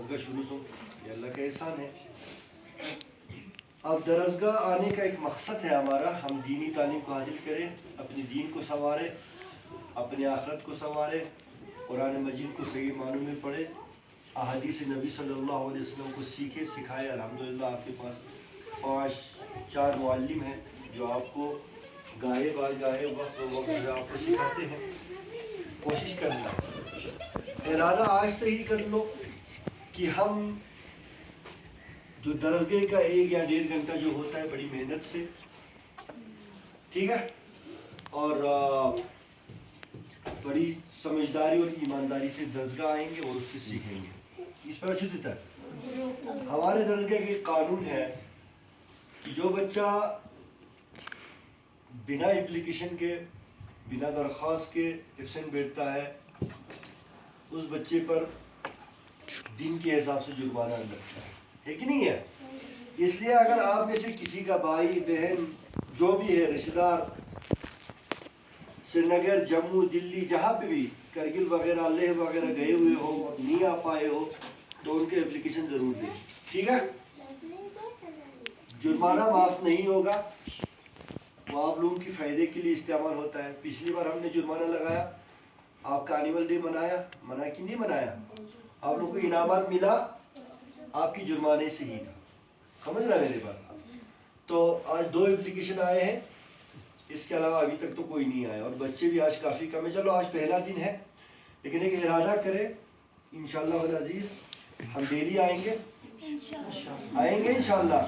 दरसगाह शुरू सो, ये अल्लाह का एहसान है। अब दरसगाह आने का एक मकसद है हमारा, हम दीनी तालीम को हासिल करें, अपने दीन को संवारें, अपने आखरत को संवारें, कुरान मजीद को सही मानों में पढ़े, अहादीस नबी सल्लल्लाहु अलैहि वसल्लम को सीखे सिखाए। अल्हम्दुलिल्लाह आपके पास 4 मुअल्लिम हैं जो आपको गाए वक्त आपको सिखाते हैं। कोशिश करना, इरादा आज से ही कर लो कि हम जो दरसगाह का 1 या 1.5 घंटा जो होता है बड़ी मेहनत से, ठीक है, और बड़ी समझदारी और ईमानदारी से दरसगाह आएंगे और उससे सीखेंगे। इस पर अच्छी तरह हमारे दरसगाह के कानून है कि जो बच्चा बिना एप्लीकेशन के, बिना दरख्वास्त के एब्सेंट बैठता है, उस बच्चे पर दिन के हिसाब से जुर्माना लगता है कि नहीं है। इसलिए अगर आप में से किसी का भाई बहन जो भी है, रिश्तेदार श्रीनगर, जम्मू, दिल्ली, जहाँ पे भी, करगिल वगैरह, लेह वगैरह गए हुए हो और नहीं आ पाए हो, तो उनके एप्लीकेशन ज़रूर दें, ठीक है। जुर्माना माफ़ नहीं होगा, वो आप लोगों के फ़ायदे के लिए इस्तेमाल होता है। पिछली बार हमने जुर्माना लगाया, आपका एनुअल डे मनाया कि नहीं मनाया, आप लोगों को इनामात मिला, आपकी जुर्माने से ही था। समझ रहा है मेरी बात। तो आज 2 एप्लीकेशन आए हैं, इसके अलावा अभी तक तो कोई नहीं आया, और बच्चे भी आज काफ़ी कम है। चलो आज पहला दिन है, लेकिन एक इरादा करें, इंशाअल्लाह वल अज़ीज़ हम डेली आएंगे इंशाअल्लाह।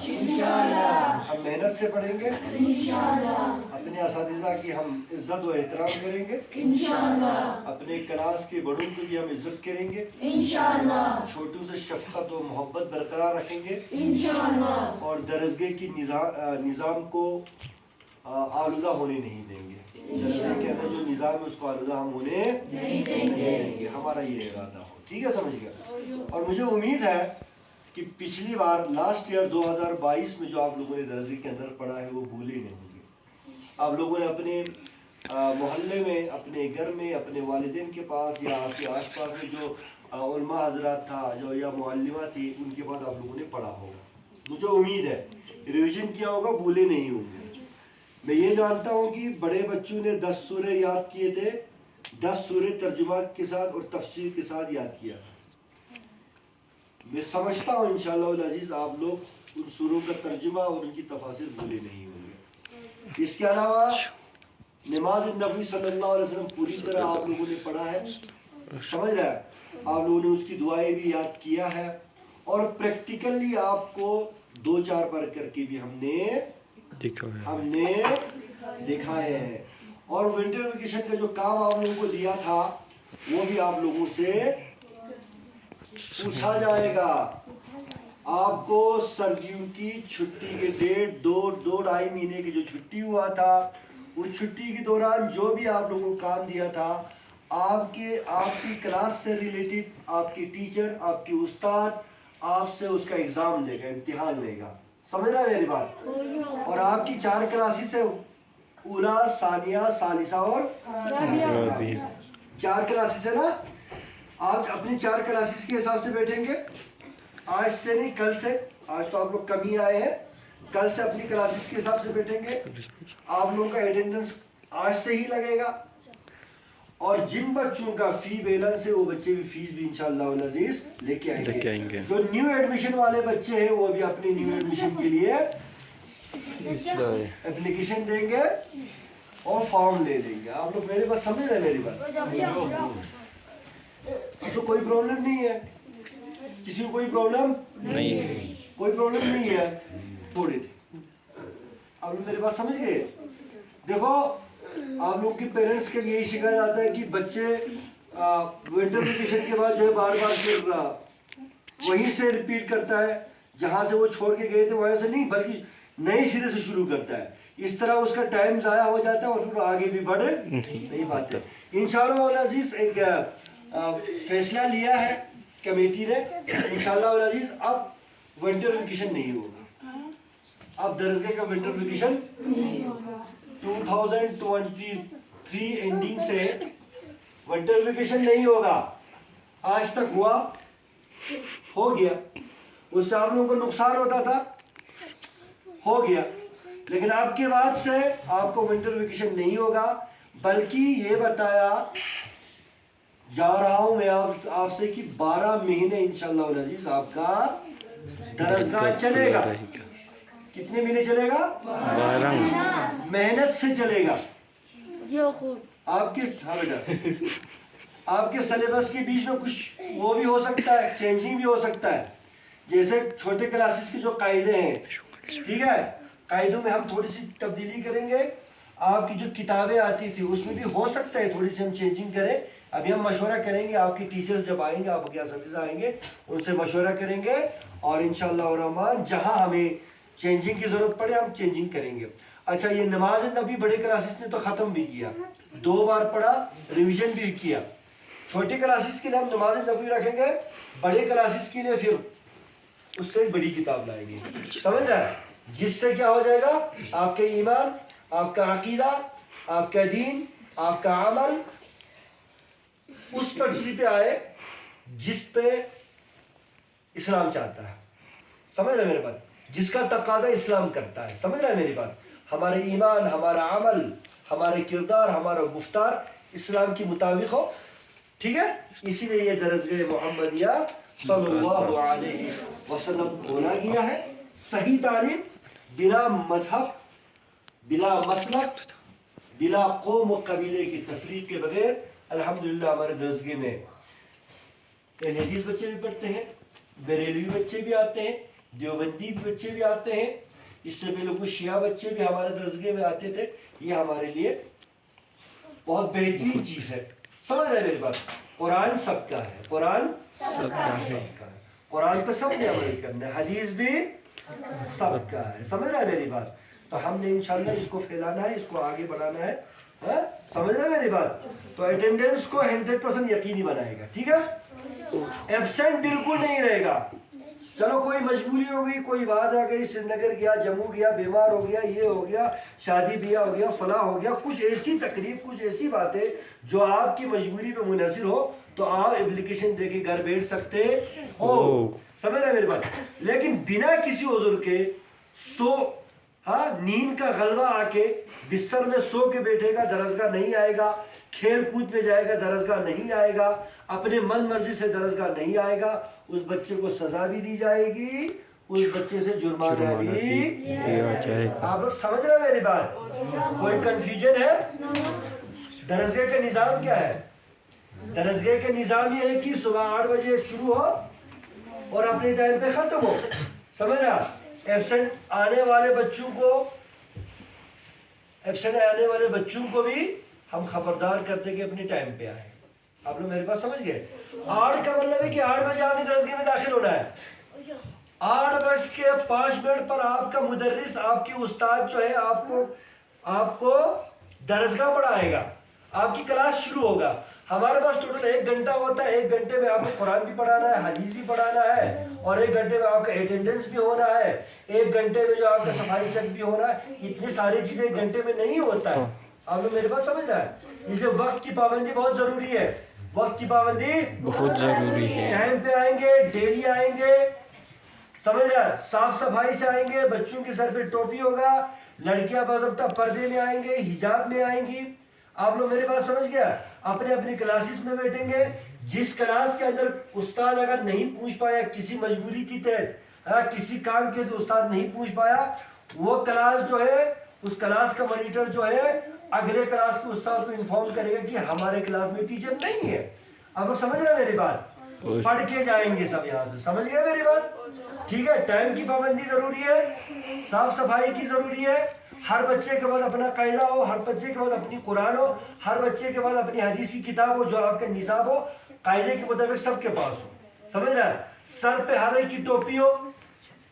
हम मेहनत से पढ़ेंगे इंशाअल्लाह, अपने असातिज़ा की हम इज़्ज़त व एहतराम करेंगे इंशाअल्लाह, अपने क्लास के बड़ों की भी हम इज़्ज़त करेंगे इंशाअल्लाह, छोटों से शफ़क़त व मोहब्बत बरकरार रखेंगे इंशाअल्लाह, और दरसगाह की निज़ाम को आलूदा होने नहीं देंगे। दरसगाह के अंदर जो निज़ाम है उसको आलूदा हम होने नहीं देंगे। हमारा ये इरादा हो, ठीक है, समझ गया। और मुझे उम्मीद है कि पिछली बार लास्ट ईयर 2022 में जो आप लोगों ने दरसगाह के अंदर पढ़ा है वो भूले नहीं होंगे। आप लोगों ने अपने मोहल्ले में, अपने घर में, अपने वालिदैन के पास या आपके आसपास में जो उलमा हजरात था, जो या मुअल्लिमा थी, उनके पास आप लोगों ने पढ़ा होगा। मुझे उम्मीद है रिवीजन किया होगा, भूले नहीं होंगे। मैं ये जानता हूँ कि बड़े बच्चों ने 10 सूरे याद किए थे, 10 सूरे तर्जुमा के साथ और तफसीर के साथ याद किया था। मैं समझता हूँ इंशाअल्लाह वल अज़ीज़ आप लोग उन सूरों का तर्जुमा और उनकी तफसीर भूले नहीं होंगे। इसके अलावा नमाज नबी सल्लल्लाहु अलैहि वसल्लम पूरी तरह आप लोगों ने पढ़ा है, समझ रहा है, आप लोगों ने उसकी दुआएं भी याद किया है, और प्रैक्टिकली आपको 2-4 बार करके भी हमने दिखाए हैं। और विंटर वेकेशन का जो काम आप लोगों को दिया था वो भी आप लोगों से पूछा जाएगा। आपको सर्दियों की छुट्टी के डेट 2-2.5 महीने की जो छुट्टी हुआ था, उस छुट्टी के दौरान जो भी आप लोगों को काम दिया था, आपकी क्लास से रिलेटेड आपकी टीचर, आपकी उस्ताद आपसे उसका एग्जाम लेगा, इम्तिहान लेगा। समझ रहा है मेरी बात। और आपकी 4 क्लासेस है, ऊला, सानिया, सालिसा और 4 क्लासेस है ना। आप अपनी 4 क्लासेस के हिसाब से बैठेंगे, आज से नहीं कल से। आज तो आप लोग कम ही आए हैं, कल से अपनी क्लासेस के हिसाब से बैठेंगे। आप लोगों का अटेंडेंस आज से ही लगेगा, और जिन बच्चों का फी बैलेंस है वो बच्चे भी फीस भी इंशाअल्लाह वल अज़ीज़ लेके आएंगे। जो न्यू एडमिशन वाले बच्चे हैं वो भी अपनी न्यू एडमिशन के लिए एप्लीकेशन देंगे और फॉर्म ले लेंगे। आप लोग मेरी बात समझ रहे हैं, मेरी बात तो कोई प्रॉब्लम नहीं है, किसी को कोई प्रॉब्लम नहीं है, कोई प्रॉब्लम नहीं है। थोड़ी थी आप लोग मेरी बात समझ गए। देखो आप लोग के पेरेंट्स के लिए यही शिकायत आता है कि बच्चे विंटर वेकेशन के बाद जो है बार बार वहीं से रिपीट करता है, जहाँ से वो छोड़ के गए थे वहाँ से नहीं, बल्कि नए सिरे से शुरू करता है। इस तरह उसका टाइम ज़ाया हो जाता है और फिर आगे भी बढ़े नहीं पाते। इंशाअल्लाह वल अज़ीज़ एक फैसला लिया है कमेटी ने, इंशाअल्लाह वल अज़ीज़ अब विंटर वेकेशन नहीं होगा। अब दरसगाह का विंटर वेकेशन 2023 एंडिंग से विंटर वेकेशन नहीं होगा। आज तक हुआ हो गया, उससे आप लोगों को नुकसान होता था, हो गया। लेकिन आपके बाद से आपको विंटर वेकेशन नहीं होगा, बल्कि ये बताया जा रहा हूं मैं आपसे कि 12 महीने इंशाअल्लाह अजीज आपका दरसगाह चलेगा। कितने महीने चलेगा? 12 मेहनत से चलेगा। आपके, हाँ बेटा, आपके सिलेबस के बीच में कुछ वो भी हो सकता है, चेंजिंग भी हो सकता है। जैसे छोटे क्लासेस के जो कायदे हैं, ठीक है, कायदों में हम थोड़ी सी तब्दीली करेंगे। आपकी जो किताबें आती थी उसमें भी हो सकता है थोड़ी सी हम चेंजिंग करें। अभी हम मशवरा करेंगे, आपकी टीचर्स जब आएंगे, आपके असातिज़ा आएंगे, उनसे मशवरा करेंगे और इंशाअल्लाह रहमान जहां हमें चेंजिंग की ज़रूरत पड़े हम चेंजिंग करेंगे। अच्छा, ये नमाज नबी बड़े क्लासेस ने तो ख़त्म भी किया, 2 बार पढ़ा, रिवीजन भी किया। छोटे क्लासेस के लिए हम नमाज नबी रखेंगे, बड़े क्लासेस के लिए फिर उससे एक बड़ी किताब लाएंगे। समझ रहा है? जिससे क्या हो जाएगा, आपके ईमान, आपका अकीदा, आपका दीन, आपका अमल उस पटरी पे आए जिस पे इस्लाम चाहता है। समझ रहे मेरी बात? जिसका तकाजा इस्लाम करता है। समझ रहे मेरी बात? हमारे ईमान, हमारा अमल, हमारे किरदार, हमारा गुफ्तार इस्लाम के मुताबिक हो, ठीक है? इसीलिए ये दरजगाह मोहम्मदिया सल्लल्लाहु अलैहि वसल्लम खोला गया है। सही तालीम, बिना मजहब, बिला मसलक, बिला कौम व कबीले की तफरीक के बगैर अल्हम्दुलिल्लाह हमारे दरजगे में अहले हदीस बच्चे भी पढ़ते हैं, बरेलवी बच्चे भी आते हैं, देवबंदी बच्चे भी आते हैं। इससे पहले कुछ शिया बच्चे भी हमारे दरजगे में आते थे। ये हमारे लिए बहुत बेहतरीन चीज़ है। समझ रहे मेरी बात? कुरान सबका है, कुरान सबका है, कुरान पे सबने अमल करना है, हदीस भी सबका है। समझ रहा है मेरी बात? तो हमने इंशाल्लाह इसको फैलाना है, इसको आगे बढ़ाना है। हाँ? समझ रहे मेरी बात? तो अटेंडेंस को 100% यकीनी बनाएगा, ठीक है? एब्सेंट बिल्कुल नहीं रहेगा। चलो कोई मजबूरी हो गई, कोई बात आ गई, श्रीनगर गया, जम्मू गया, बीमार हो गया, ये हो गया, शादी ब्याह हो गया, फला हो गया, कुछ ऐसी तकलीफ, कुछ ऐसी बातें जो आपकी मजबूरी पे मुनहसिर हो, तो आप एप्लीकेशन दे के घर बैठ सकते हो। समझ रहे मेरी बात? लेकिन बिना किसी उज़्र के हाँ, नींद का गलबा आके बिस्तर में सो के बैठेगा, दरसगाह नहीं आएगा, खेल कूद में जाएगा, दरसगाह नहीं आएगा, अपने मन मर्जी से दरसगाह नहीं आएगा, उस बच्चे को सजा भी दी जाएगी, उस बच्चे से जुर्माना भी लिया जाएगा। आप लोग समझ रहे हैं मेरी बात? कोई कंफ्यूजन है? दरसगाह का निज़ाम क्या है? दरसगाह का निज़ाम ये है कि सुबह 8 बजे शुरू हो और अपने टाइम पे ख़त्म हो। समझ रहा? एब्सेंट आने वाले बच्चों को भी हम खबरदार करते कि अपने टाइम पे आए। आप लोग मेरे पास समझ गए? 8 का मतलब है कि 8 बजे आपने दरसगाह में दाखिल होना है। 8:05 पर आपका मुदर्रिस, आपकी उस्ताद जो है आपको दरसगाह पढ़ाएगा, आपकी क्लास शुरू होगा। हमारे पास टोटल 1 घंटा होता है। 1 घंटे में आपको कुरान भी पढ़ाना है, हदीस भी पढ़ाना है, और 1 घंटे में आपका अटेंडेंस भी होना है, 1 घंटे में जो आपका सफाई चेक भी होना है। इतनी सारी चीजें 1 घंटे में नहीं होता है। आप लोग मेरे पास समझ रहा है? इसलिए वक्त की पाबंदी बहुत जरूरी है। वक्त की पाबंदी बहुत जरूरी है। टाइम पे आएंगे, डेली आएंगे, समझ रहा है? साफ सफाई से आएंगे, बच्चों के सर पे टोपी होगा, लड़कियां बाज़ाब्ता पर्दे में आएंगे, हिजाब में आएंगी। आप लोग मेरे बात समझ गया? अपने अपनी क्लासेस में बैठेंगे। जिस क्लास के अंदर उस्ताद अगर नहीं पूछ पाया, किसी मजबूरी की तहत, किसी काम के तो उस्ताद नहीं पूछ पाया, वो क्लास जो है, उस क्लास का मॉनिटर जो है अगले क्लास के उस्ताद को इन्फॉर्म करेगा कि हमारे क्लास में टीचर नहीं है। आप लोग समझ रहे हैं मेरी बात? पढ़ के जाएंगे सब यहाँ से। समझ गए मेरी बात? ठीक है? टाइम की पाबंदी जरूरी है, साफ सफाई की जरूरी है। हर बच्चे के पास अपना कायदा हो, हर बच्चे के पास अपनी कुरान हो, हर बच्चे के पास अपनी हदीस की किताब हो, जो आपके निसाब हो, कायदे के मुताबिक सबके पास हो। समझ रहा है? सर पे हर एक की टोपी हो,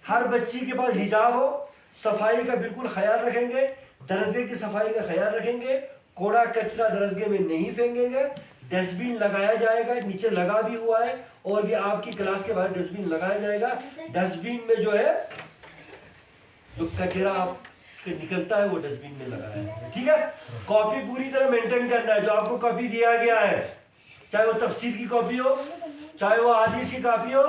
हर बच्ची के पास हिजाब हो, सफाई का बिल्कुल ख्याल रखेंगे, दरसगाह की सफाई का ख्याल रखेंगे, कूड़ा कचरा दरसगाह में नहीं फेंकेंगे, डस्टबिन लगाया जाएगा, नीचे लगा भी हुआ है, और भी आपकी क्लास के बाहर डस्टबिन लगाया जाएगा। डस्टबिन में जो है जो कचरा आप निकलता है वो डस्टबिन में लगाया है, ठीक है? कॉपी पूरी तरह मेंटेन करना है। जो आपको कॉपी दिया गया है, चाहे वो तफसीर की कॉपी हो, चाहे वो हदीस की कॉपी हो,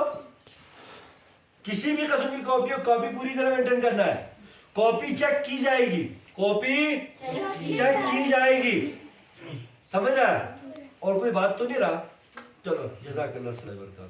किसी भी किस्म की कॉपी हो, कॉपी पूरी तरह मेंटेन करना है। कॉपी चेक की जाएगी, कॉपी चेक की जाएगी, समझ रहा है? और कोई बात तो नहीं रहा? चलो जज़ाकल्लाह खैर।